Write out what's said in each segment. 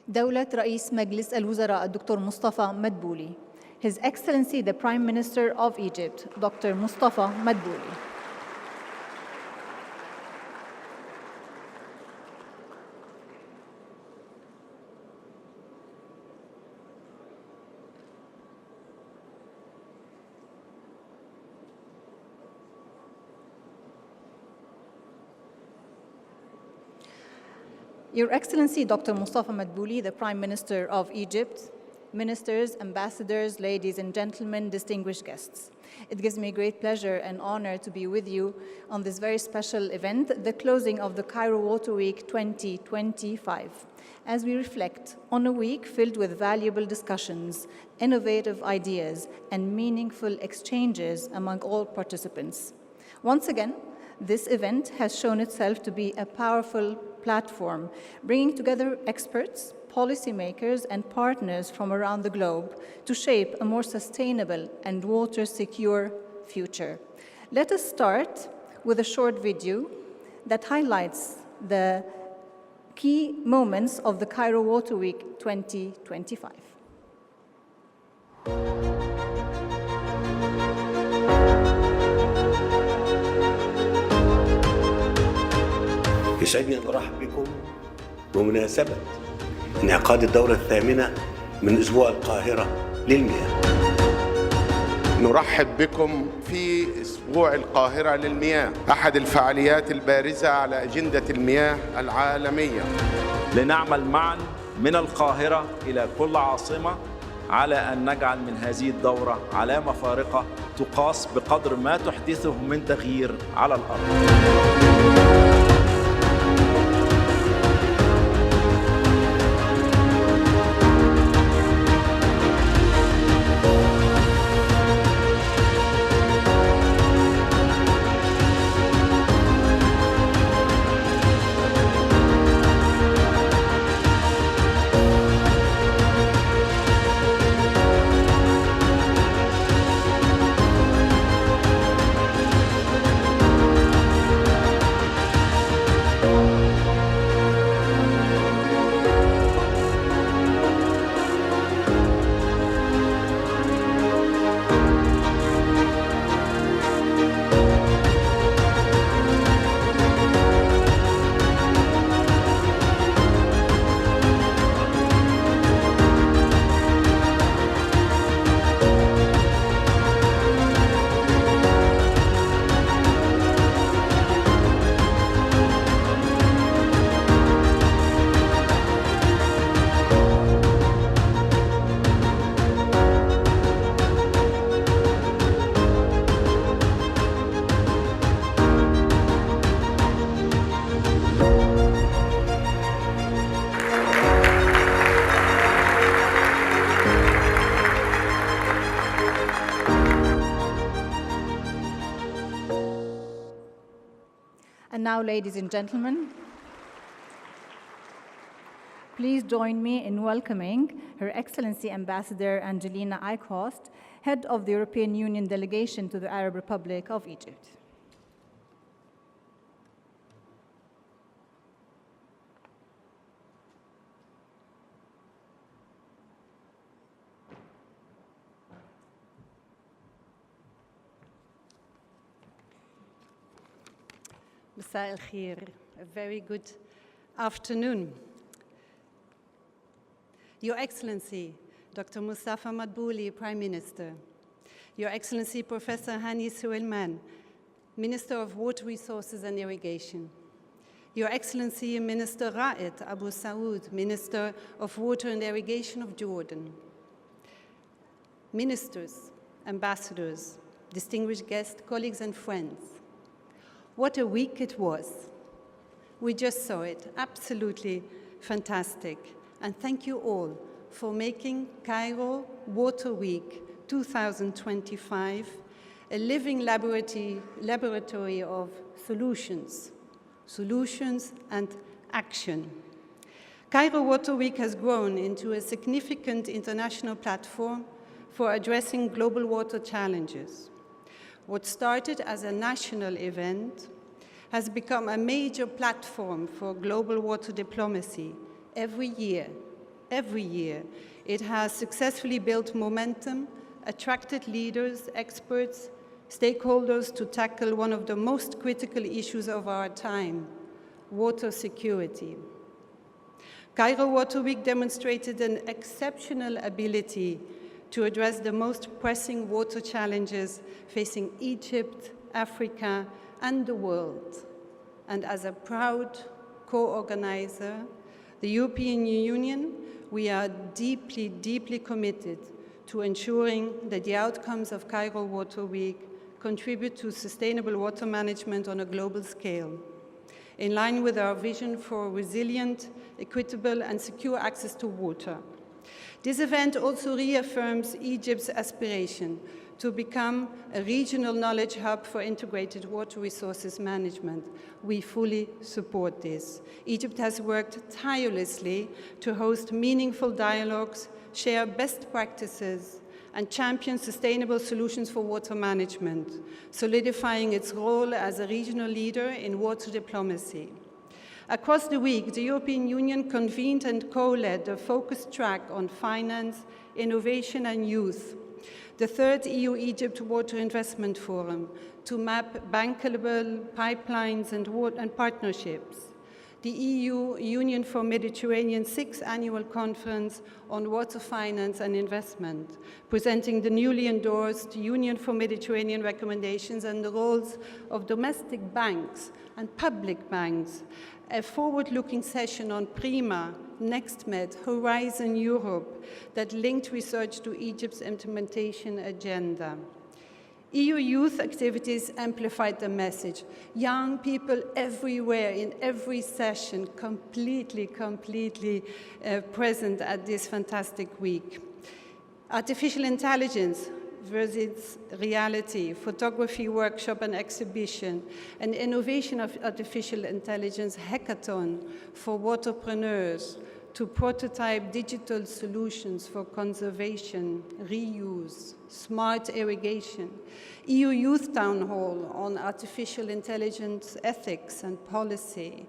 دولة رئيس مجلس الوزراء الدكتور مصطفى مدبولي. His Excellency the Prime Minister of Egypt, Dr. Mustafa Madbouli. Your Excellency Dr. Mustafa Madbouli, the Prime Minister of Egypt, ministers, ambassadors, ladies and gentlemen, distinguished guests. It gives me great pleasure and honor to be with you on this very special event, the closing of the Cairo Water Week 2025, as we reflect on a week filled with valuable discussions, innovative ideas, and meaningful exchanges among all participants. Once again, this event has shown itself to be a powerful platform, bringing together experts, policymakers, and partners from around the globe to shape a more sustainable and water-secure future. Let us start with a short video that highlights the key moments of the Cairo Water Week 2025. يسعدني أن أرحب بكم بمناسبة انعقاد الدورة الثامنة من أسبوع القاهرة للمياه. نرحب بكم في أسبوع القاهرة للمياه، أحد الفعاليات البارزة على أجندة المياه العالمية. لنعمل معا من القاهرة إلى كل عاصمة على أن نجعل من هذه الدورة علامة فارقة تقاس بقدر ما تحدثه من تغيير على الأرض. And now, ladies and gentlemen, please join me in welcoming Her Excellency Ambassador Angelina Eichhorst, Head of the European Union Delegation to the Arab Republic of Egypt. مساء الخير. A very good afternoon. Your Excellency, Dr. Mustafa Madbouli, Prime Minister. Your Excellency, Professor Hani Suleiman, Minister of Water Resources and Irrigation. Your Excellency, Minister Raed Abu Saud, Minister of Water and Irrigation of Jordan. Ministers, ambassadors, distinguished guests, colleagues and friends. What a week it was. We just saw it, absolutely fantastic. And thank you all for making Cairo Water Week 2025 a living laboratory of solutions and action. Cairo Water Week has grown into a significant international platform for addressing global water challenges. What started as a national event has become a major platform for global water diplomacy every year, every year. It has successfully built momentum, attracted leaders, experts, stakeholders to tackle one of the most critical issues of our time, water security. Cairo Water Week demonstrated an exceptional ability to address the most pressing water challenges facing Egypt, Africa, and the world. And as a proud co-organizer, the European Union, we are deeply, deeply committed to ensuring that the outcomes of Cairo Water Week contribute to sustainable water management on a global scale, in line with our vision for resilient, equitable, and secure access to water. This event also reaffirms Egypt's aspiration to become a regional knowledge hub for integrated water resources management. We fully support this. Egypt has worked tirelessly to host meaningful dialogues, share best practices, and champion sustainable solutions for water management, solidifying its role as a regional leader in water diplomacy. Across the week, the European Union convened and co-led a focused track on finance, innovation, and youth, the third EU-Egypt Water Investment Forum, to map bankable pipelines and partnerships, the EU Union for Mediterranean 6th Annual Conference on Water Finance and Investment, presenting the newly endorsed Union for Mediterranean recommendations and the roles of domestic banks and public banks, a forward-looking session on PRIMA, NextMed, Horizon Europe, that linked research to Egypt's implementation agenda. EU youth activities amplified the message. Young people everywhere, in every session, completely present at this fantastic week. Artificial intelligence versus reality, photography workshop and exhibition, an innovation of artificial intelligence hackathon for waterpreneurs to prototype digital solutions for conservation, reuse, smart irrigation, EU Youth Town Hall on artificial intelligence ethics and policy.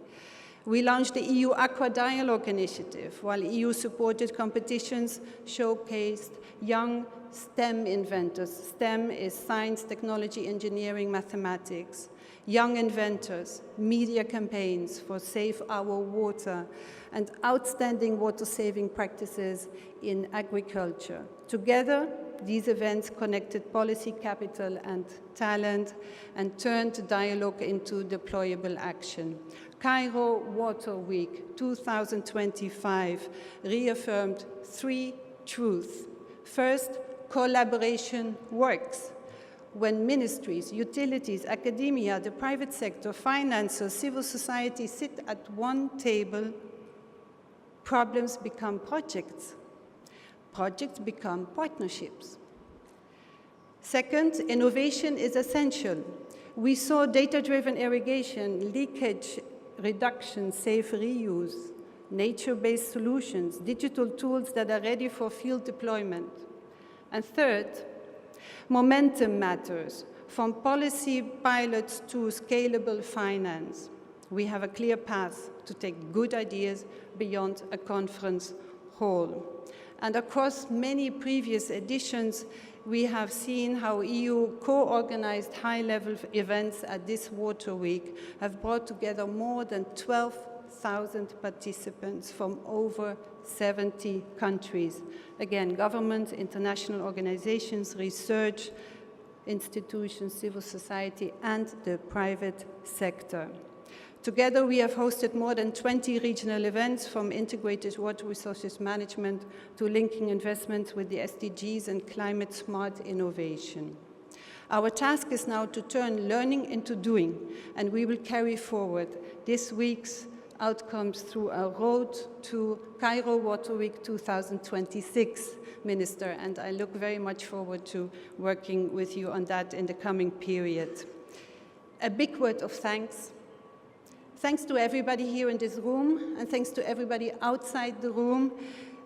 We launched the EU Aqua Dialogue Initiative, while EU-supported competitions showcased young STEM inventors. STEM is science, technology, engineering, mathematics. Young inventors, media campaigns for Save Our Water, and outstanding water-saving practices in agriculture. Together, these events connected policy capital and talent and turned dialogue into deployable action. Cairo Water Week 2025 reaffirmed three truths. First, collaboration works. When ministries, utilities, academia, the private sector, financiers, civil society sit at one table, problems become projects. Projects become partnerships. Second, innovation is essential. We saw data-driven irrigation, leakage reduction, safe reuse, nature-based solutions, digital tools that are ready for field deployment. And third, momentum matters, from policy pilots to scalable finance. We have a clear path to take good ideas beyond a conference hall. And across many previous editions, we have seen how EU co-organized high-level events at this Water Week have brought together more than 12,000 participants from over 70 countries. Again, government, international organizations, research institutions, civil society, and the private sector. Together, we have hosted more than 20 regional events, from integrated water resources management to linking investments with the SDGs and climate-smart innovation. Our task is now to turn learning into doing, and we will carry forward this week's outcomes through a road to Cairo Water Week 2026, Minister, and I look very much forward to working with you on that in the coming period. A big word of thanks. Thanks to everybody here in this room, and thanks to everybody outside the room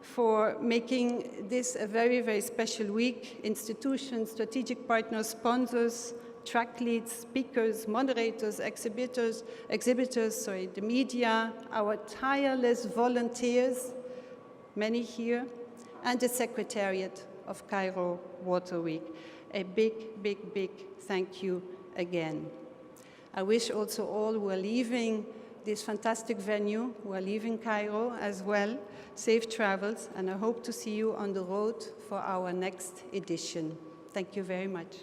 for making this a very, very special week. Institutions, strategic partners, sponsors, track leads, speakers, moderators, exhibitors, the media, our tireless volunteers, many here, and the Secretariat of Cairo Water Week. A big, big, big thank you again. I wish also all who are leaving this fantastic venue, who are leaving Cairo as well, safe travels, and I hope to see you on the road for our next edition. Thank you very much.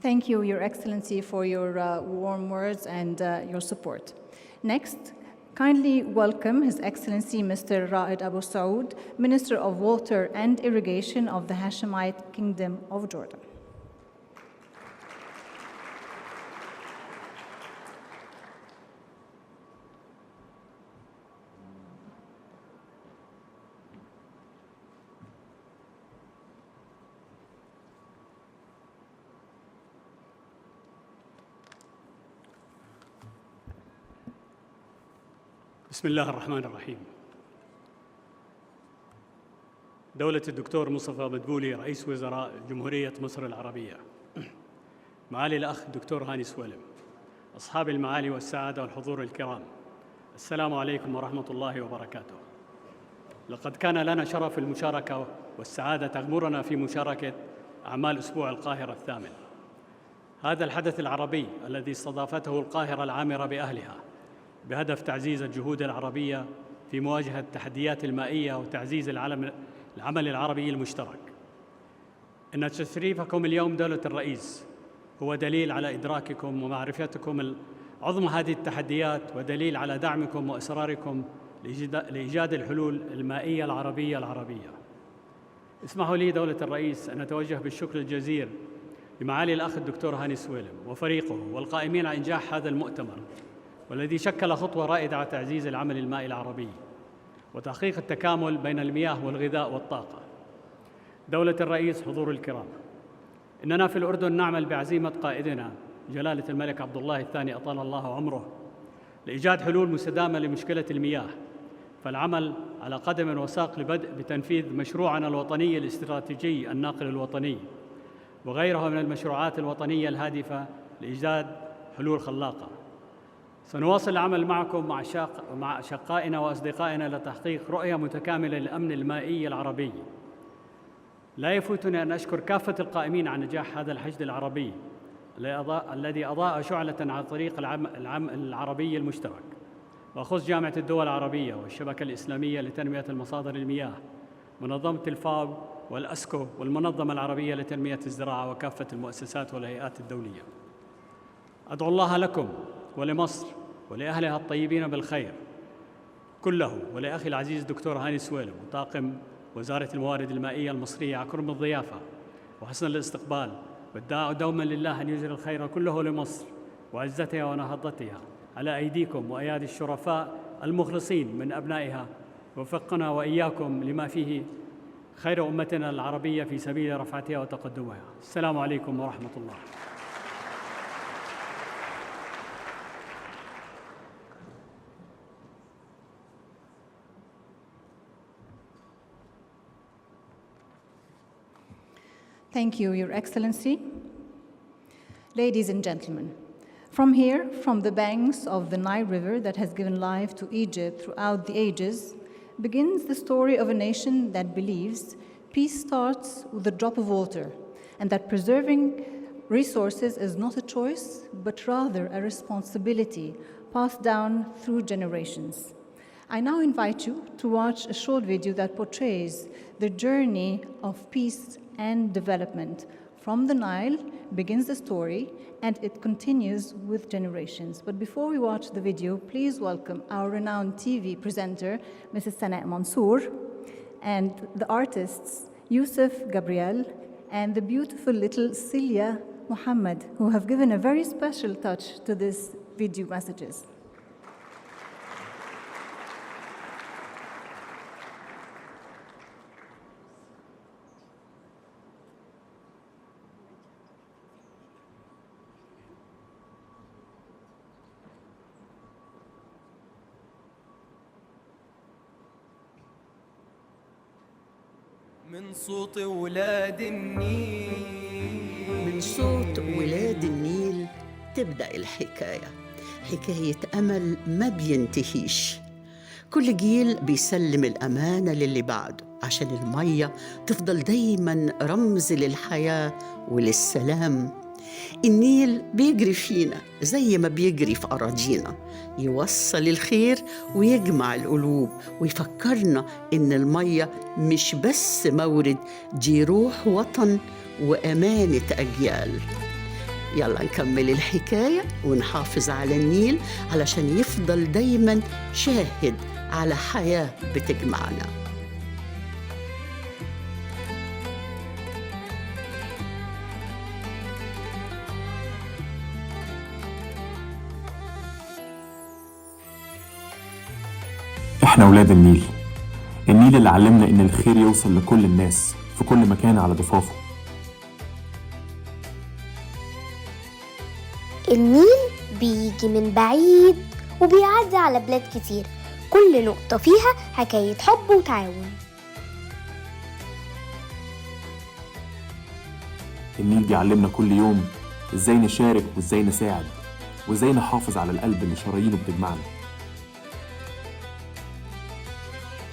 Thank you, Your Excellency, for your warm words and your support. Next, kindly welcome His Excellency Mr. Raed Abu Saud, Minister of Water and Irrigation of the Hashemite Kingdom of Jordan. بسم الله الرحمن الرحيم. دولة الدكتور مصطفى مدبولي رئيس وزراء جمهورية مصر العربية، معالي الأخ الدكتور هاني سويلم، أصحاب المعالي والسعادة والحضور الكرام، السلام عليكم ورحمة الله وبركاته. لقد كان لنا شرف المشاركة والسعادة تغمرنا في مشاركة أعمال أسبوع القاهرة الثامن. هذا الحدث العربي الذي استضافته القاهرة العامرة بأهلها بهدف تعزيز الجهود العربية في مواجهة التحديات المائية وتعزيز العمل العربي المشترك. إن تشريفكم اليوم دولة الرئيس هو دليل على إدراككم ومعرفتكم عظم هذه التحديات، ودليل على دعمكم وإصراركم لإيجاد الحلول المائية العربية. اسمحوا لي دولة الرئيس أن أتوجه بالشكر الجزيل لمعالي الأخ الدكتور هاني سويلم وفريقه والقائمين على إنجاح هذا المؤتمر، والذي شكل خطوة رائدة على تعزيز العمل المائي العربي وتحقيق التكامل بين المياه والغذاء والطاقة. دولة الرئيس، حضور الكرام، إننا في الأردن نعمل بعزيمة قائدنا جلالة الملك عبد الله الثاني أطال الله عمره لإيجاد حلول مستدامة لمشكلة المياه، فالعمل على قدم وساق لبدء بتنفيذ مشروعنا الوطني الاستراتيجي الناقل الوطني وغيرها من المشروعات الوطنية الهادفة لإيجاد حلول خلاقة. سنواصل العمل معكم مع أشقائنا وأصدقائنا لتحقيق رؤية متكاملة للأمن المائي العربي. لا يفوتني أن أشكر كافة القائمين على نجاح هذا الحشد العربي الذي أضاء شعلة على طريق العربي المشترك، وأخص جامعة الدول العربية والشبكة الإسلامية لتنمية المصادر المياه، منظمة الفاو والأسكو والمنظمة العربية لتنمية الزراعة، وكافة المؤسسات والهيئات الدولية. أدعو الله لكم ولمصر ولأهلها الطيبين بالخير كله، ولأخي العزيز الدكتور هاني سويلم وطاقم وزارة الموارد المائية المصرية على كرم الضيافة وحسن الاستقبال، والداعي دوما لله أن يجري الخير كله لمصر وعزتها ونهضتها على أيديكم وأيادي الشرفاء المخلصين من أبنائها، وفقنا وإياكم لما فيه خير أمتنا العربية في سبيل رفعتها وتقدمها. السلام عليكم ورحمة الله. Thank you, Your Excellency. Ladies and gentlemen, from here, from the banks of the Nile River that has given life to Egypt throughout the ages, begins the story of a nation that believes peace starts with a drop of water, and that preserving resources is not a choice, but rather a responsibility passed down through generations. I now invite you to watch a short video that portrays the journey of peace and development. From the Nile begins the story, and it continues with generations. But before we watch the video, please welcome our renowned TV presenter, Mrs. Sana Mansour, and the artists, Yusuf Gabriel, and the beautiful little Celia Muhammad, who have given a very special touch to this video messages. من صوت ولاد النيل. من صوت ولاد النيل تبدأ الحكاية، حكاية أمل ما بينتهيش. كل جيل بيسلم الأمانة للي بعده عشان المية تفضل دايماً رمز للحياة وللسلام. النيل بيجري فينا زي ما بيجري في أراضينا، يوصل الخير ويجمع القلوب ويفكرنا إن المية مش بس مورد، دي روح وطن وأمانة أجيال. يلا نكمل الحكاية ونحافظ على النيل علشان يفضل دايماً شاهد على حياة بتجمعنا. احنا ولاد النيل، النيل اللي علمنا ان الخير يوصل لكل الناس في كل مكان على ضفافه. النيل بيجي من بعيد وبيعدي على بلاد كتير، كل نقطة فيها حكاية حب وتعاون. النيل بيعلمنا كل يوم ازاي نشارك وازاي نساعد وازاي نحافظ على القلب اللي شرايينه بتجمعنا.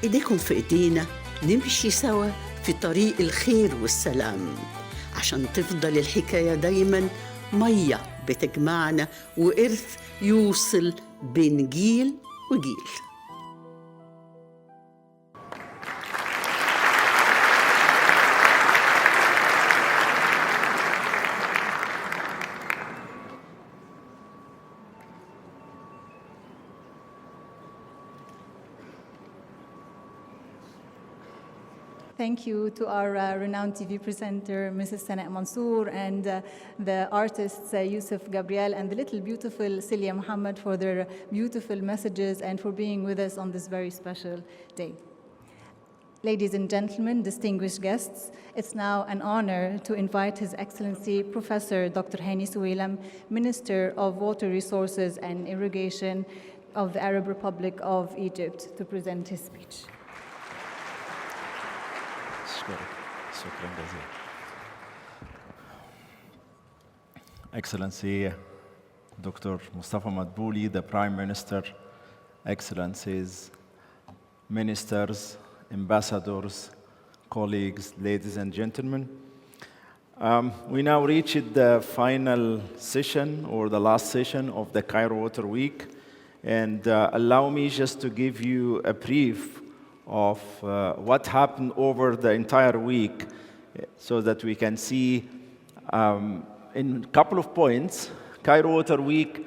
إيديكم في إيدينا نمشي سوا في طريق الخير والسلام عشان تفضل الحكاية دايماً مية بتجمعنا وإرث يوصل بين جيل وجيل. Thank you to our renowned TV presenter, Mrs. Sana Mansour, and the artists, Yusuf Gabriel, and the little beautiful Celia Muhammad for their beautiful messages and for being with us on this very special day. Ladies and gentlemen, distinguished guests, it's now an honor to invite His Excellency Professor Dr. Hani Suwailam, Minister of Water Resources and Irrigation of the Arab Republic of Egypt, to present his speech. Excellency Dr. Mustafa Madbouli, the Prime Minister, Excellencies, Ministers, Ambassadors, colleagues, ladies and gentlemen. We now reached the final session or the last session of the Cairo Water Week, and allow me just to give you a brief of what happened over the entire week so that we can see in a couple of points. Cairo Water Week,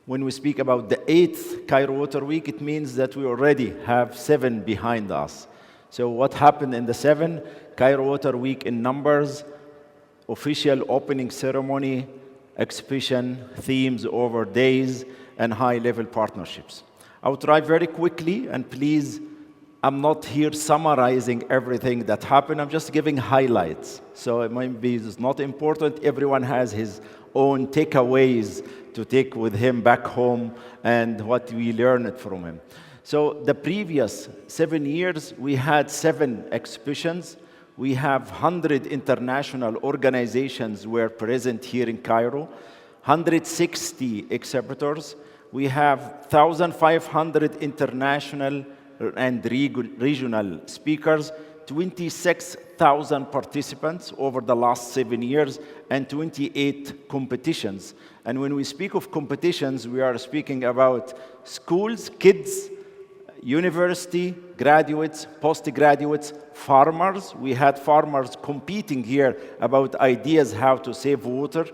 when we speak about the 8th Cairo Water Week, it means that we already have 7 behind us. So what happened in the 7? Cairo Water Week in numbers, official opening ceremony, exhibition, themes over days, and high-level partnerships. I will try very quickly, and please, I'm not here summarizing everything that happened. I'm just giving highlights. So it might be it's not important. Everyone has his own takeaways to take with him back home and what we learned from him. So the previous 7 years, we had 7 exhibitions. We have 100 international organizations were present here in Cairo, 160 exhibitors. We have 1,500 international and regional speakers, 26,000 participants over the last 7 years, and 28 competitions. And when we speak of competitions, we are speaking about schools, kids, university, graduates, postgraduates, farmers. We had farmers competing here about ideas how to save water.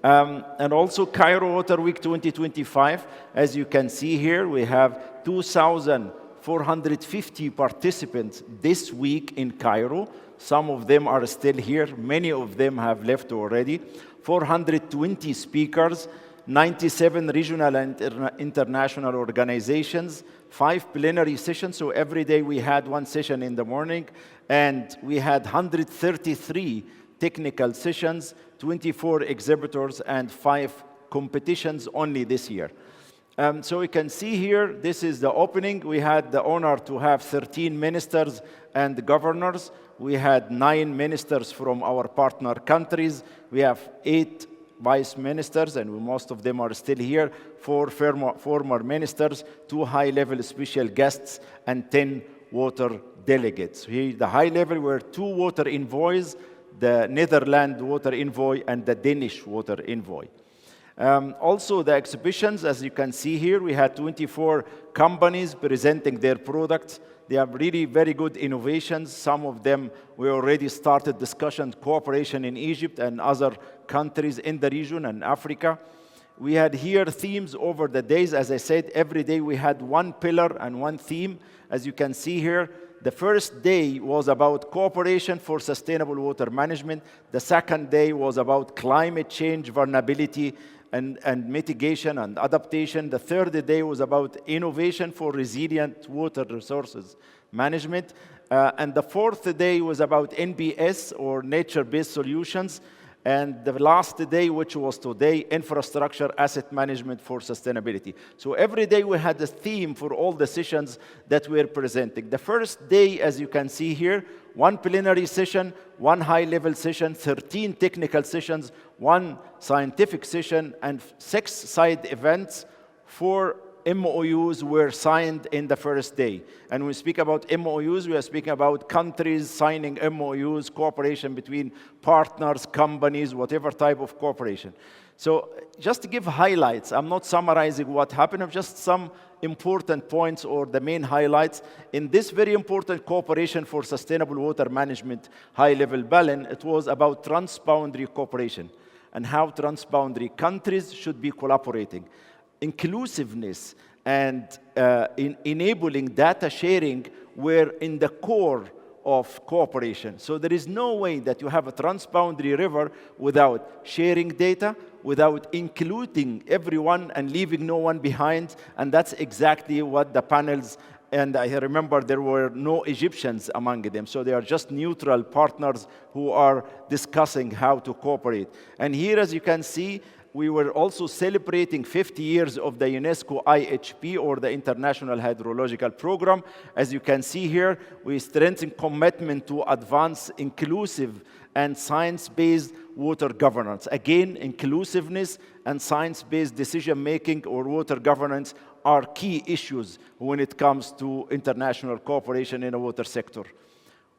And also Cairo Water Week 2025. As you can see here, we have 2,450 participants this week in Cairo. Some of them are still here. Many of them have left already. 420 speakers, 97 regional and international organizations, 5 plenary sessions. So every day we had 1 session in the morning, and we had 133 technical sessions, 24 exhibitors, and 5 competitions only this year. So you can see here, this is the opening. We had the honor to have 13 ministers and governors. We had 9 ministers from our partner countries. We have 8 vice ministers, and most of them are still here, 4 former ministers, 2 high-level special guests, and 10 water delegates. Here, the high level were 2 water envoys, the Netherlands water envoy and the Danish water envoy. Also, the exhibitions, as you can see here, we had 24 companies presenting their products. They have really very good innovations. Some of them, we already started discussion, cooperation in Egypt and other countries in the region and Africa. We had here themes over the days. As I said, every day we had 1 pillar and 1 theme. As you can see here, the first day was about cooperation for sustainable water management. The second day was about climate change, vulnerability, and mitigation and adaptation. The third day was about innovation for resilient water resources management. And the fourth day was about NBS, or nature-based solutions. And the last day, which was today, infrastructure asset management for sustainability. So every day we had a theme for all the sessions that we're presenting. The first day, as you can see here, 1 plenary session, 1 high-level session, 13 technical sessions, 1 scientific session, and 6 side events. 4 MOUs were signed in the first day. And when we speak about MOUs, we are speaking about countries signing MOUs, cooperation between partners, companies, whatever type of cooperation. So just to give highlights, I'm not summarizing what happened, just some important points or the main highlights. In this very important cooperation for sustainable water management high-level balance, it was about transboundary cooperation and how transboundary countries should be collaborating. Inclusiveness and enabling data sharing were in the core of cooperation. So there is no way that you have a transboundary river without sharing data, without including everyone and leaving no one behind. And that's exactly what the panels, and I remember there were no Egyptians among them. So they are just neutral partners who are discussing how to cooperate. And here, as you can see, we were also celebrating 50 years of the UNESCO IHP, or the International Hydrological Program. As you can see here, we strengthen commitment to advance inclusive and science-based water governance. Again, inclusiveness and science-based decision-making or water governance are key issues when it comes to international cooperation in the water sector.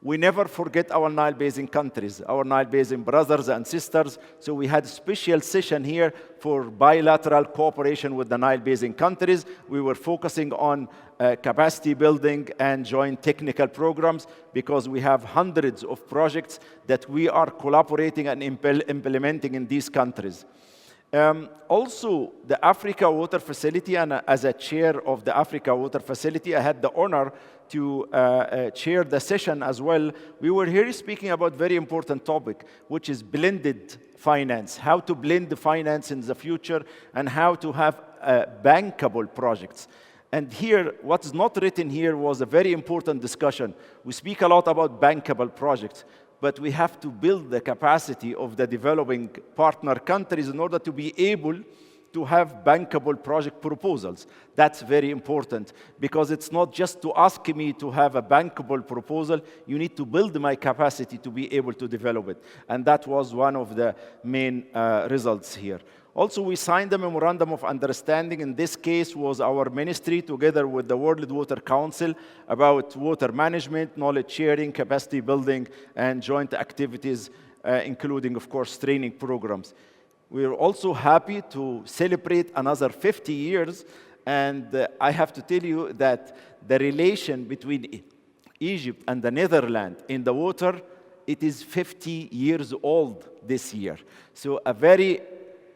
We never forget our Nile Basin countries, our Nile Basin brothers and sisters. So we had a special session here for bilateral cooperation with the Nile Basin countries. We were focusing on capacity building and joint technical programs, because we have hundreds of projects that we are collaborating and implementing in these countries. Also, the Africa Water Facility, and as a chair of the Africa Water Facility, I had the honor to chair the session as well. We were here speaking about a very important topic, which is blended finance, how to blend the finance in the future, and how to have bankable projects. And here, what's not written here was a very important discussion. We speak a lot about bankable projects, but we have to build the capacity of the developing partner countries in order to be able to have bankable project proposals. That's very important, because it's not just to ask me to have a bankable proposal, you need to build my capacity to be able to develop it. And that was one of the main results here. Also, we signed a memorandum of understanding. In this case was our ministry together with the World Water Council about water management, knowledge sharing, capacity building, and joint activities, including, of course, training programs. We are also happy to celebrate another 50 years. And I have to tell you that the relation between Egypt and the Netherlands in the water, it is 50 years old this year. So a very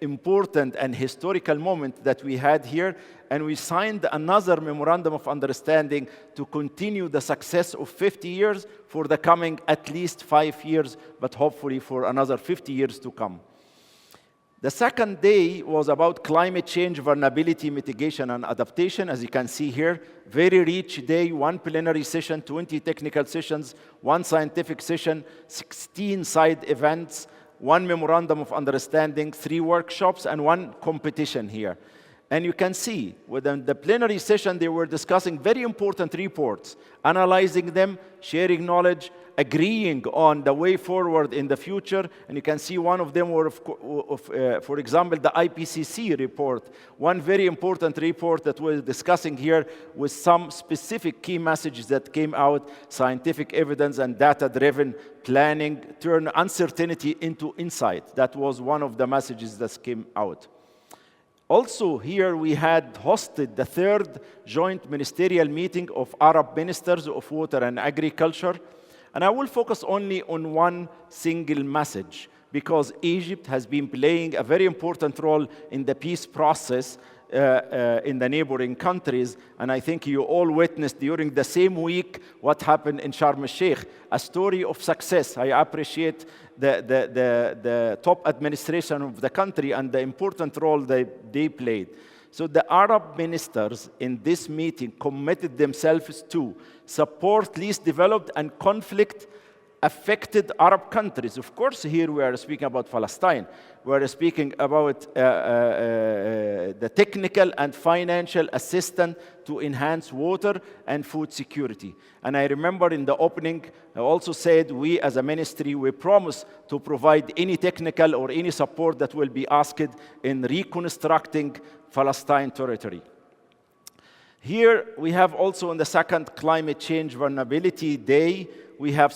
important and historical moment that we had here, and we signed another memorandum of understanding to continue the success of 50 years for the coming at least 5 years, but hopefully for another 50 years to come. The second day was about climate change, vulnerability, mitigation, and adaptation. As you can see here, very rich day, 1 plenary session, 20 technical sessions, 1 scientific session, 16 side events, 1 memorandum of understanding, 3 workshops, and 1 competition here. And you can see, within the plenary session, they were discussing very important reports, analyzing them, sharing knowledge, agreeing on the way forward in the future. And you can see one of them were, for example, the IPCC report, one very important report that we're discussing here with some specific key messages that came out: scientific evidence and data-driven planning turn uncertainty into insight. That was one of the messages that came out. Also, here we had hosted the third joint ministerial meeting of Arab ministers of water and agriculture. And I will focus only on one single message, because Egypt has been playing a very important role in the peace process in the neighboring countries. And I think you all witnessed during the same week what happened in Sharm el-Sheikh, a story of success. I appreciate the top administration of the country and the important role they played. So the Arab ministers in this meeting committed themselves to support least developed and conflict-affected Arab countries. Of course, here we are speaking about Palestine. We are speaking about the technical and financial assistance to enhance water and food security. And I remember in the opening, I also said we as a ministry, we promise to provide any technical or any support that will be asked in reconstructing Palestine territory. Here we have also on the second Climate Change Vulnerability Day, we have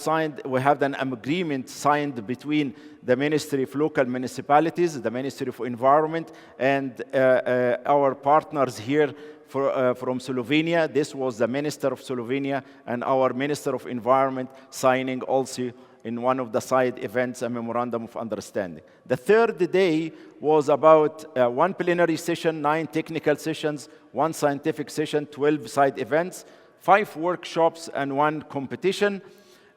an agreement signed between the Ministry of Local Municipalities, the Ministry of Environment, and our partners here from Slovenia. This was the Minister of Slovenia and our Minister of Environment signing also in one of the side events a memorandum of understanding. The third day was about one plenary session, 9 technical sessions, 1 scientific session, 12 side events, 5 workshops, and 1 competition.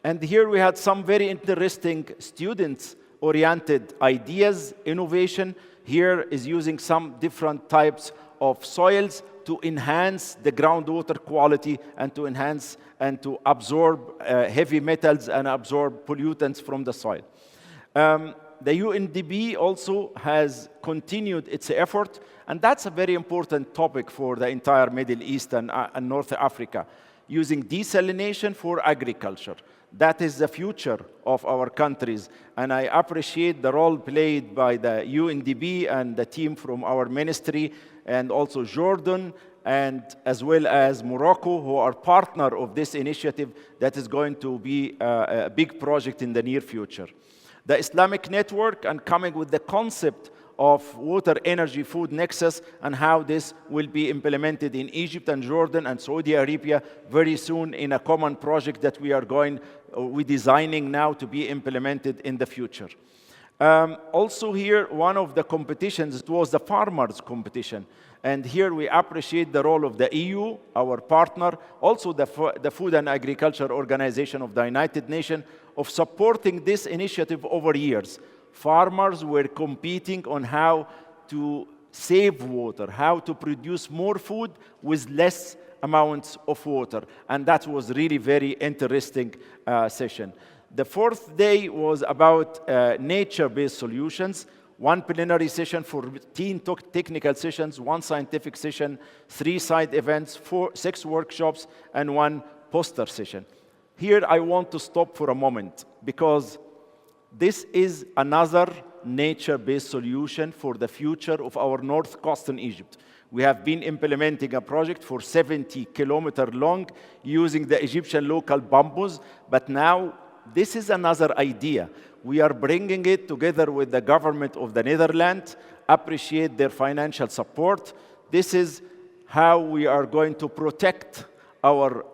And here we had some very interesting students-oriented ideas, innovation. Here is using some different types of soils to enhance the groundwater quality and to enhance and to absorb heavy metals and absorb pollutants from the soil. The UNDP also has continued its effort, and that's a very important topic for the entire Middle East and North Africa, using desalination for agriculture. That is the future of our countries, and I appreciate the role played by the UNDP and the team from our ministry, and also Jordan, and as well as Morocco, who are partner of this initiative that is going to be a big project in the near future. The Islamic Network, and coming with the concept of water, energy, food nexus, and how this will be implemented in Egypt and Jordan and Saudi Arabia very soon in a common project that we're designing now to be implemented in the future. Also here, one of the competitions, it was the farmers competition. And here we appreciate the role of the EU, our partner, also the Food and Agriculture Organization of the United Nations, of supporting this initiative over years. Farmers were competing on how to save water, how to produce more food with less amounts of water. And that was really very interesting session. The fourth day was about nature-based solutions. 1 plenary session, 14 technical sessions, 1 scientific session, 3 side events, 6 workshops, and 1 poster session. Here I want to stop for a moment, because this is another nature-based solution for the future of our North Coast in Egypt. We have been implementing a project for 70 kilometers long using the Egyptian local bamboos, but now this is another idea. We are bringing it together with the government of the Netherlands, appreciate their financial support. This is how we are going to protect our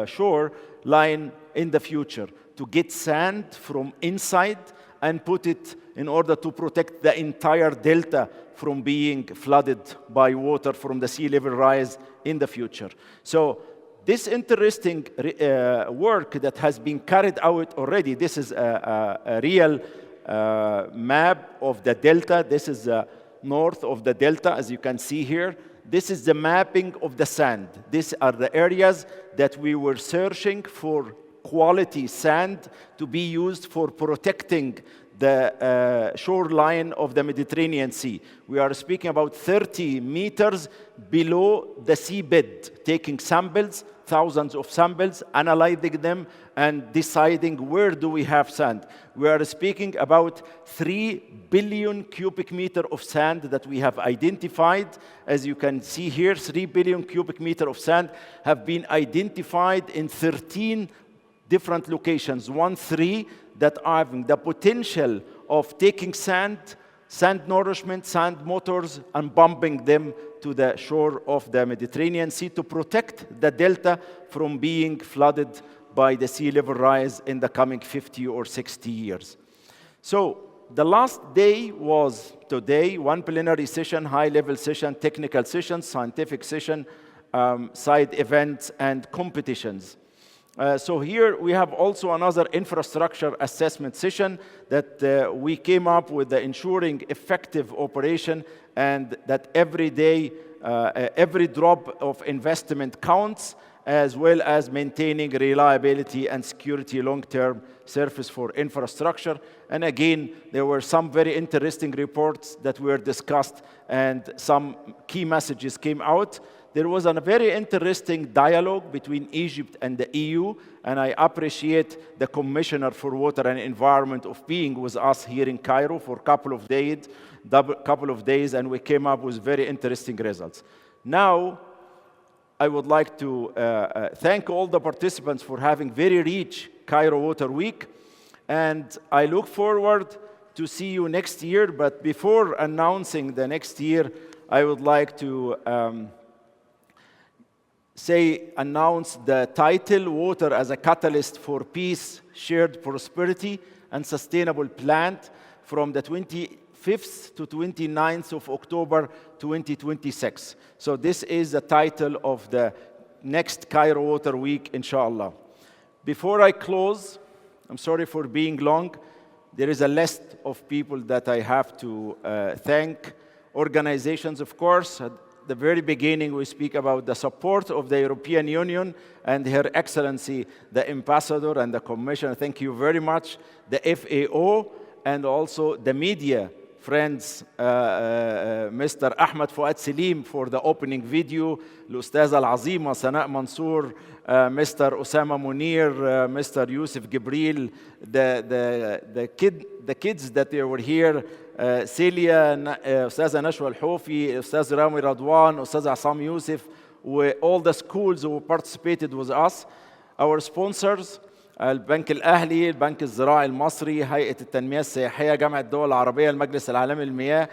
shore line in the future, to get sand from inside and put it in order to protect the entire delta from being flooded by water from the sea level rise in the future. So this interesting work that has been carried out already, this is a real map of the delta. This is the north of the delta, as you can see here. This is the mapping of the sand. These are the areas that we were searching for quality sand to be used for protecting the shoreline of the Mediterranean Sea. We are speaking about 30 meters below the seabed, taking samples thousands of samples, analyzing them, and deciding where do we have sand. We are speaking about 3 billion cubic meter of sand that we have identified. As you can see here, 3 billion cubic meter of sand have been identified in 13 different locations, 13 that are having the potential of taking sand nourishment, sand motors, and pumping them to the shore of the Mediterranean Sea to protect the delta from being flooded by the sea level rise in the coming 50 or 60 years. So the last day was today, one plenary session, high-level session, technical session, scientific session, side events, and competitions. So here we have also another infrastructure assessment session that we came up with the ensuring effective operation and that every day, every drop of investment counts, as well as maintaining reliability and security long-term service for infrastructure. And again, there were some very interesting reports that were discussed and some key messages came out. There was a very interesting dialogue between Egypt and the EU, and I appreciate the Commissioner for Water and Environment of being with us here in Cairo for a couple of days, and we came up with very interesting results. Now, I would like to thank all the participants for having very rich Cairo Water Week, and I look forward to see you next year. But before announcing the next year, I would like to announce the title, Water as a Catalyst for Peace, Shared Prosperity, and Sustainable Planet, from the 25th to 29th of October 2026. So this is the title of the next Cairo Water Week, inshallah. Before I close, I'm sorry for being long. There is a list of people that I have to thank. Organizations, of course. At the very beginning, we speak about the support of the European Union and Her Excellency, the Ambassador and the Commissioner. Thank you very much. The FAO and also the media friends, Mr. Ahmed Fouad Selim for the opening video, الأستاذة العظيمة سناء منصور, Mr. Osama Munir, Mr. Yusuf Gibril, the kids that they were here, Celia, أستاذة نشوى الحوفي, أستاذ رامي رضوان, أستاذ عصام يوسف, all the schools who participated with us, our sponsors, البنك الأهلي، البنك الزراعي المصري، هيئة التنمية السياحية، جامعة الدول العربية، المجلس العالمي للمياه،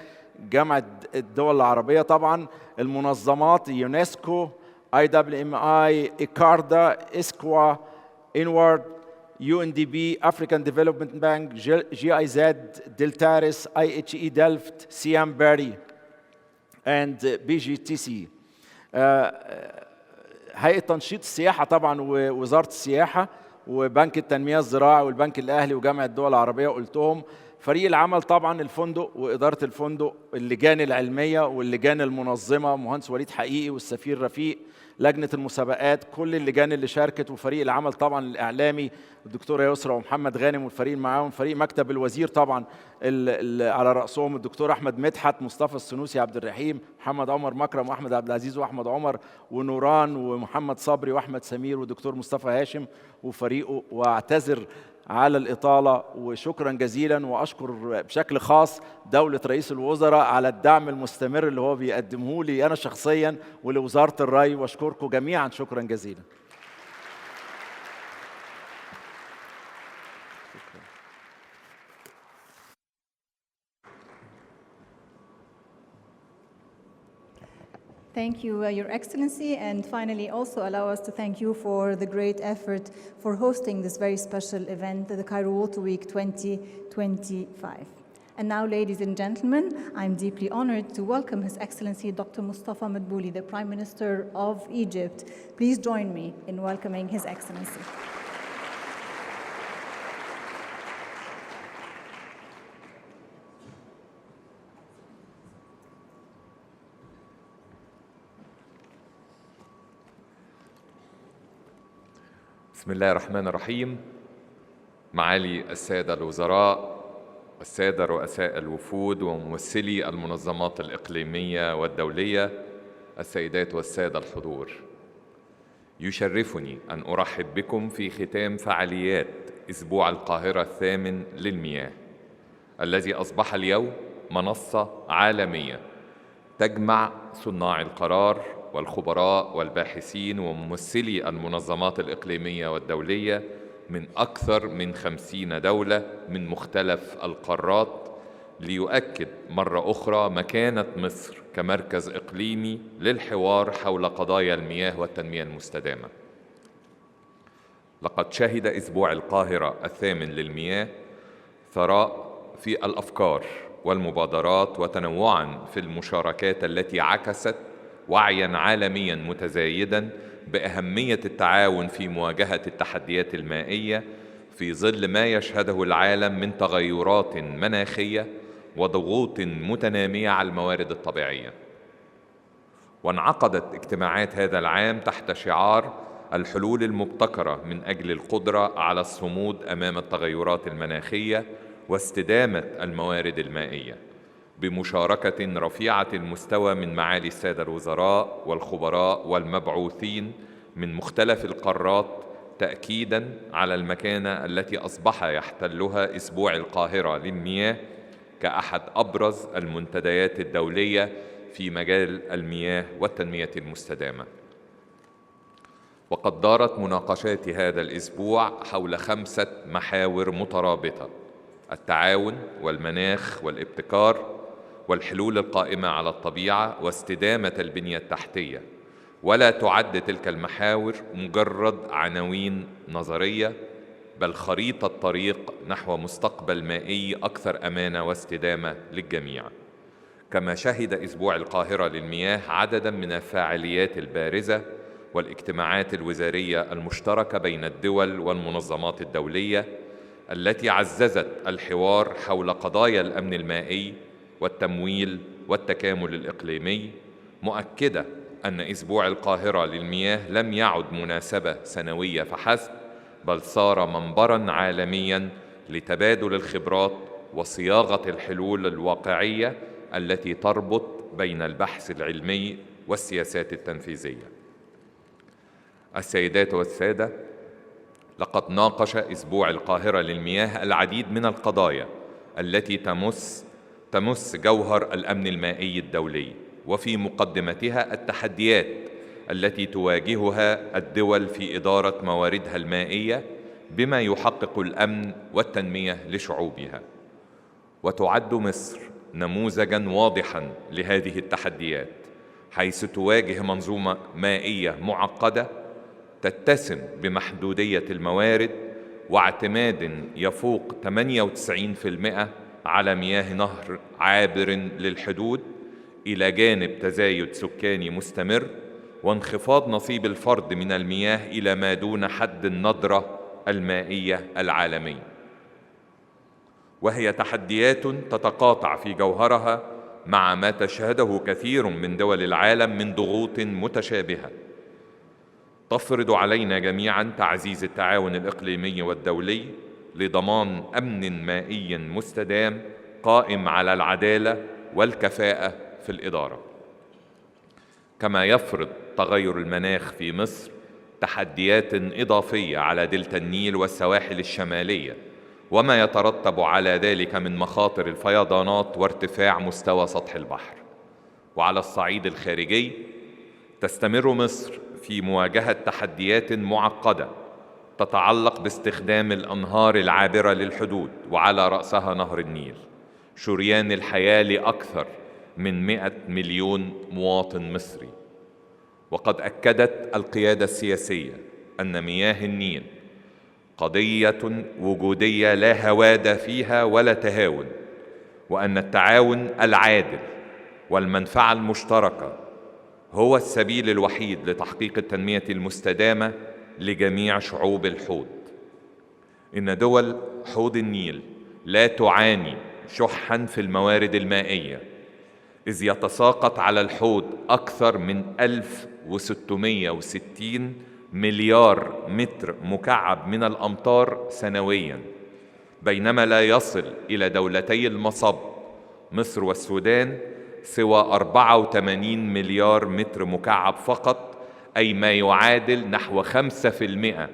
جامعة الدول العربية طبعا، المنظمات يونسكو، IWMI، إيكاردا، إسكوا، إنوارد، UNDP، African Development Bank، GIZ، دلتارس، IHE Delft، سيام باري، and BGTC. هيئة تنشيط السياحة طبعا ووزارة السياحة وبنك التنمية الزراعي والبنك الأهلي وجامعة الدول العربية قلتهم. فريق العمل طبعا الفندق وإدارة الفندق، اللجان العلمية واللجان المنظمة، مهندس وليد حقيقي والسفير رفيق، لجنة المسابقات، كل اللجان اللي شاركت، وفريق العمل طبعا الإعلامي الدكتورة يسرى ومحمد غانم والفريق معاهم، فريق مكتب الوزير طبعا على رأسهم الدكتور أحمد مدحت، مصطفى السنوسي، عبد الرحيم، محمد عمر مكرم وأحمد عبد العزيز وأحمد عمر ونوران ومحمد صبري وأحمد سمير والدكتور مصطفى هاشم وفريقه. وأعتذر على الإطالة وشكرا جزيلا، وأشكر بشكل خاص دولة رئيس الوزراء على الدعم المستمر اللي هو بيقدمه لي أنا شخصيا ولوزارة الري، وأشكركم جميعا شكرا جزيلا. Thank you, Your Excellency, and finally also allow us to thank you for the great effort for hosting this very special event, the Cairo Water Week 2025. And now, ladies and gentlemen, I'm deeply honored to welcome His Excellency Dr. Mustafa Madbouli, the Prime Minister of Egypt. Please join me in welcoming His Excellency. بسم الله الرحمن الرحيم. معالي السادة الوزراء والسادة رؤساء الوفود وممثلي المنظمات الإقليمية والدولية، السيدات والسادة الحضور، يشرفني أن أرحب بكم في ختام فعاليات أسبوع القاهرة الثامن للمياه، الذي أصبح اليوم منصة عالمية تجمع صناع القرار والخبراء والباحثين وممثلي المنظمات الإقليمية والدولية من أكثر من 50 دولة من مختلف القارات، ليؤكد مرة أخرى مكانة مصر كمركز إقليمي للحوار حول قضايا المياه والتنمية المستدامة. لقد شهد أسبوع القاهرة الثامن للمياه ثراء في الأفكار والمبادرات وتنوعاً في المشاركات التي عكست وعياً عالمياً متزايداً بأهمية التعاون في مواجهة التحديات المائية في ظل ما يشهده العالم من تغيرات مناخية وضغوط متنامية على الموارد الطبيعية. وانعقدت اجتماعات هذا العام تحت شعار الحلول المبتكرة من أجل القدرة على الصمود أمام التغيرات المناخية واستدامة الموارد المائية، بمشاركة رفيعة المستوى من معالي السادة الوزراء والخبراء والمبعوثين من مختلف القارات، تأكيداً على المكانة التي أصبح يحتلها أسبوع القاهرة للمياه كأحد أبرز المنتديات الدولية في مجال المياه والتنمية المستدامة. وقد دارت مناقشات هذا الأسبوع حول 5 محاور مترابطة: التعاون والمناخ والابتكار والحلول القائمة على الطبيعة واستدامة البنية التحتية. ولا تعد تلك المحاور مجرد عناوين نظرية، بل خريطة طريق نحو مستقبل مائي أكثر أمانة واستدامة للجميع. كما شهد أسبوع القاهرة للمياه عدداً من الفعاليات البارزة والاجتماعات الوزارية المشتركة بين الدول والمنظمات الدولية التي عززت الحوار حول قضايا الأمن المائي والتمويل والتكامل الإقليمي، مؤكدة أن أسبوع القاهرة للمياه لم يعد مناسبة سنوية فحسب، بل صار منبراً عالمياً لتبادل الخبرات وصياغة الحلول الواقعية التي تربط بين البحث العلمي والسياسات التنفيذية. السيدات والسادة، لقد ناقش أسبوع القاهرة للمياه العديد من القضايا التي تمس جوهر الأمن المائي الدولي، وفي مقدمتها التحديات التي تواجهها الدول في إدارة مواردها المائية بما يحقق الأمن والتنمية لشعوبها. وتعد مصر نموذجاً واضحاً لهذه التحديات، حيث تواجه منظومة مائية معقدة تتسم بمحدودية الموارد واعتماد يفوق 98% على مياه نهر عابر للحدود، إلى جانب تزايد سكاني مستمر وانخفاض نصيب الفرد من المياه إلى ما دون حد الندرة المائية العالمي. وهي تحديات تتقاطع في جوهرها مع ما تشهده كثير من دول العالم من ضغوط متشابهة تفرض علينا جميعاً تعزيز التعاون الإقليمي والدولي لضمان أمن مائي مستدام قائم على العدالة والكفاءة في الإدارة. كما يفرض تغير المناخ في مصر تحديات إضافية على دلتا النيل والسواحل الشمالية، وما يترتب على ذلك من مخاطر الفيضانات وارتفاع مستوى سطح البحر. وعلى الصعيد الخارجي، تستمر مصر في مواجهة تحديات معقدة تتعلق باستخدام الأنهار العابرة للحدود، وعلى رأسها نهر النيل، شريان الحياة لأكثر من 100 مليون مواطن مصري. وقد أكدت القيادة السياسية أن مياه النيل قضية وجودية لا هوادة فيها ولا تهاون، وأن التعاون العادل والمنفعة المشتركة هو السبيل الوحيد لتحقيق التنمية المستدامة لجميع شعوب الحوض. إن دول حوض النيل لا تعاني شحاً في الموارد المائية، إذ يتساقط على الحوض أكثر من 1660 مليار متر مكعب من الأمطار سنوياً، بينما لا يصل إلى دولتي المصب مصر والسودان سوى 84 مليار متر مكعب فقط، أي ما يعادل نحو 5%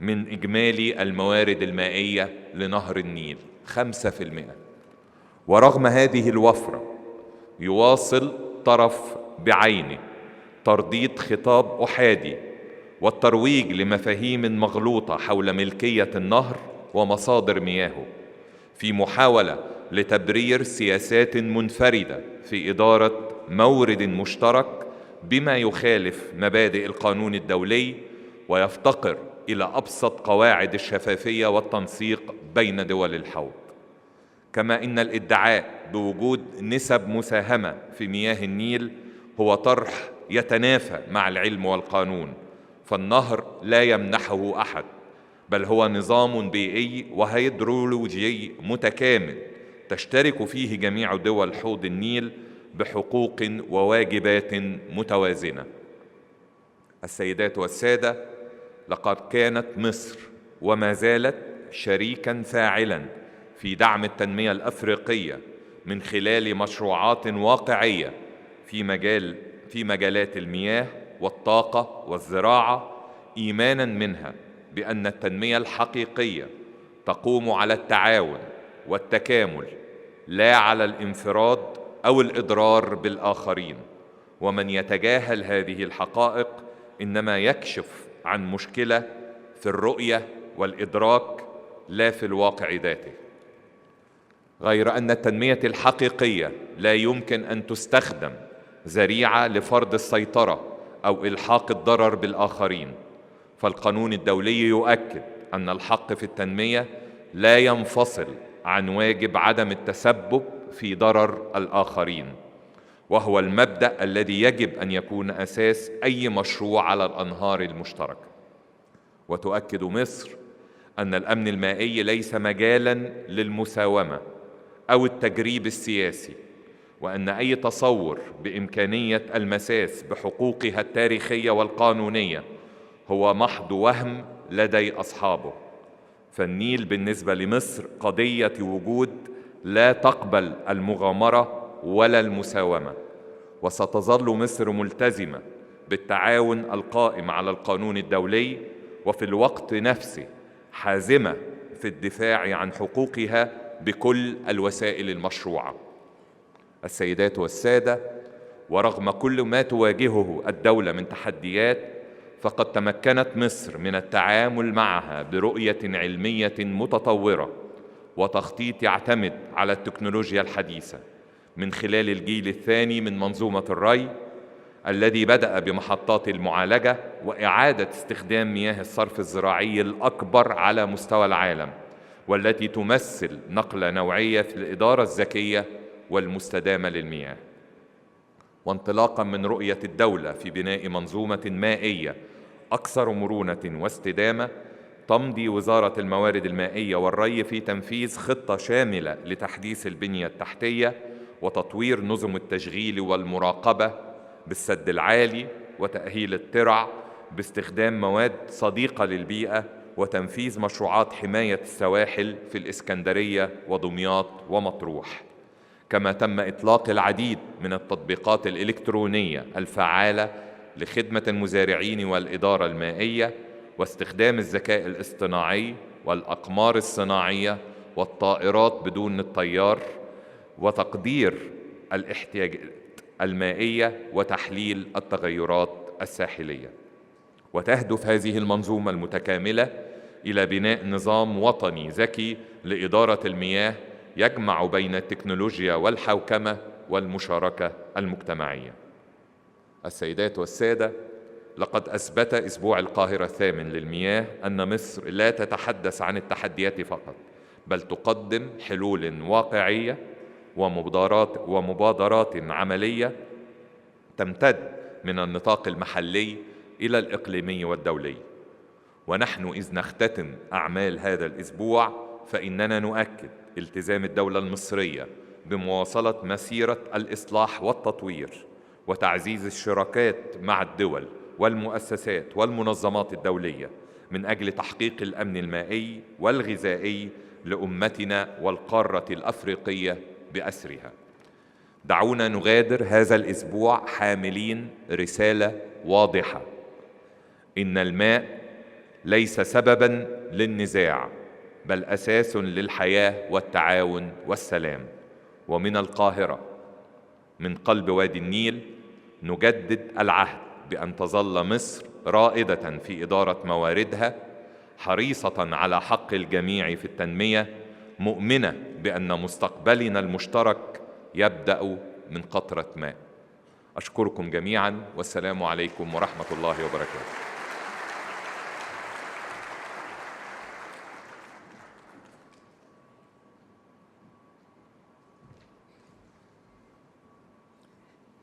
من إجمالي الموارد المائية لنهر النيل، 5%. ورغم هذه الوفرة يواصل طرف بعينه ترديد خطاب أحادي والترويج لمفاهيم مغلوطة حول ملكية النهر ومصادر مياهه، في محاولة لتبرير سياسات منفردة في إدارة مورد مشترك بما يخالف مبادئ القانون الدولي ويفتقر إلى أبسط قواعد الشفافية والتنسيق بين دول الحوض. كما إن الادعاء بوجود نسب مساهمة في مياه النيل هو طرح يتنافى مع العلم والقانون، فالنهر لا يمنحه أحد، بل هو نظام بيئي وهيدرولوجي متكامل تشترك فيه جميع دول حوض النيل بحقوق وواجبات متوازنة. السيدات والسادة، لقد كانت مصر وما زالت شريكاً فاعلاً في دعم التنمية الأفريقية من خلال مشروعات واقعية في مجالات المياه والطاقة والزراعة، إيماناً منها بأن التنمية الحقيقية تقوم على التعاون والتكامل لا على الانفراد أو الإضرار بالآخرين. ومن يتجاهل هذه الحقائق إنما يكشف عن مشكلة في الرؤية والإدراك لا في الواقع ذاته. غير أن التنمية الحقيقية لا يمكن أن تستخدم ذريعة لفرض السيطرة أو إلحاق الضرر بالآخرين، فالقانون الدولي يؤكد أن الحق في التنمية لا ينفصل عن واجب عدم التسبب في ضرر الآخرين، وهو المبدأ الذي يجب أن يكون أساس أي مشروع على الأنهار المشتركة. وتؤكد مصر أن الأمن المائي ليس مجالاً للمساومة أو التجريب السياسي، وأن أي تصور بإمكانية المساس بحقوقها التاريخية والقانونية هو محض وهم لدي أصحابه. فالنيل بالنسبة لمصر قضية وجود لا تقبل المغامرة ولا المساومة، وستظل مصر ملتزمة بالتعاون القائم على القانون الدولي، وفي الوقت نفسه حازمة في الدفاع عن حقوقها بكل الوسائل المشروعة. السيدات والسادة، ورغم كل ما تواجهه الدولة من تحديات، فقد تمكنت مصر من التعامل معها برؤية علمية متطورة وتخطيط يعتمد على التكنولوجيا الحديثة من خلال الجيل الثاني من منظومة الري الذي بدأ بمحطات المعالجة وإعادة استخدام مياه الصرف الزراعي الأكبر على مستوى العالم، والتي تمثل نقلة نوعية في الإدارة الذكية والمستدامة للمياه. وانطلاقا من رؤية الدولة في بناء منظومة مائية أكثر مرونة واستدامة، تمضي وزارة الموارد المائية والري في تنفيذ خطة شاملة لتحديث البنية التحتية وتطوير نظم التشغيل والمراقبة بالسد العالي وتأهيل الترع باستخدام مواد صديقة للبيئة، وتنفيذ مشروعات حماية السواحل في الإسكندرية ودمياط ومطروح. كما تم إطلاق العديد من التطبيقات الإلكترونية الفعالة لخدمة المزارعين والإدارة المائية، واستخدام الذكاء الاصطناعي والأقمار الصناعية والطائرات بدون الطيار، وتقدير الاحتياجات المائية وتحليل التغيرات الساحلية. وتهدف هذه المنظومة المتكاملة إلى بناء نظام وطني ذكي لإدارة المياه يجمع بين التكنولوجيا والحوكمة والمشاركة المجتمعية. السيدات والسادة، لقد أثبت أسبوع القاهرة الثامن للمياه أن مصر لا تتحدث عن التحديات فقط، بل تقدم حلول واقعية ومبادرات عملية تمتد من النطاق المحلي إلى الإقليمي والدولي. ونحن إذ نختتم أعمال هذا الأسبوع فإننا نؤكد التزام الدولة المصرية بمواصلة مسيرة الإصلاح والتطوير وتعزيز الشراكات مع الدول والمؤسسات والمنظمات الدولية من أجل تحقيق الأمن المائي والغذائي لأمتنا والقارة الأفريقية بأسرها. دعونا نغادر هذا الأسبوع حاملين رسالة واضحة إن الماء ليس سبباً للنزاع بل أساس للحياة والتعاون والسلام. ومن القاهرة من قلب وادي النيل نجدد العهد بأن تظل مصر رائدة في إدارة مواردها، حريصة على حق الجميع في التنمية، مؤمنة بأن مستقبلنا المشترك يبدأ من قطرة ماء. أشكركم جميعا والسلام عليكم ورحمة الله وبركاته.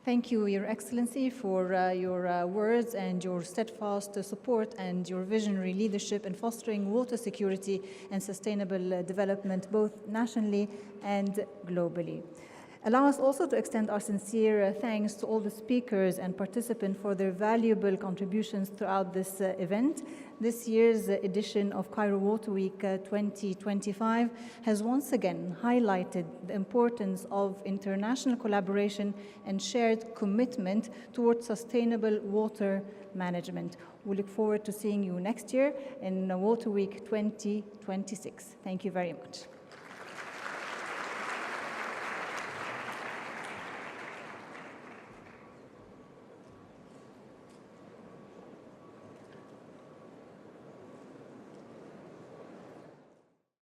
Thank you, Your Excellency, for your words and your steadfast support and your visionary leadership in fostering water security and sustainable development both nationally and globally. Allow us also to extend our sincere thanks to all the speakers and participants for their valuable contributions throughout this event. This year's edition of Cairo Water Week 2025 has once again highlighted the importance of international collaboration and shared commitment towards sustainable water management. We look forward to seeing you next year in Water Week 2026. Thank you very much.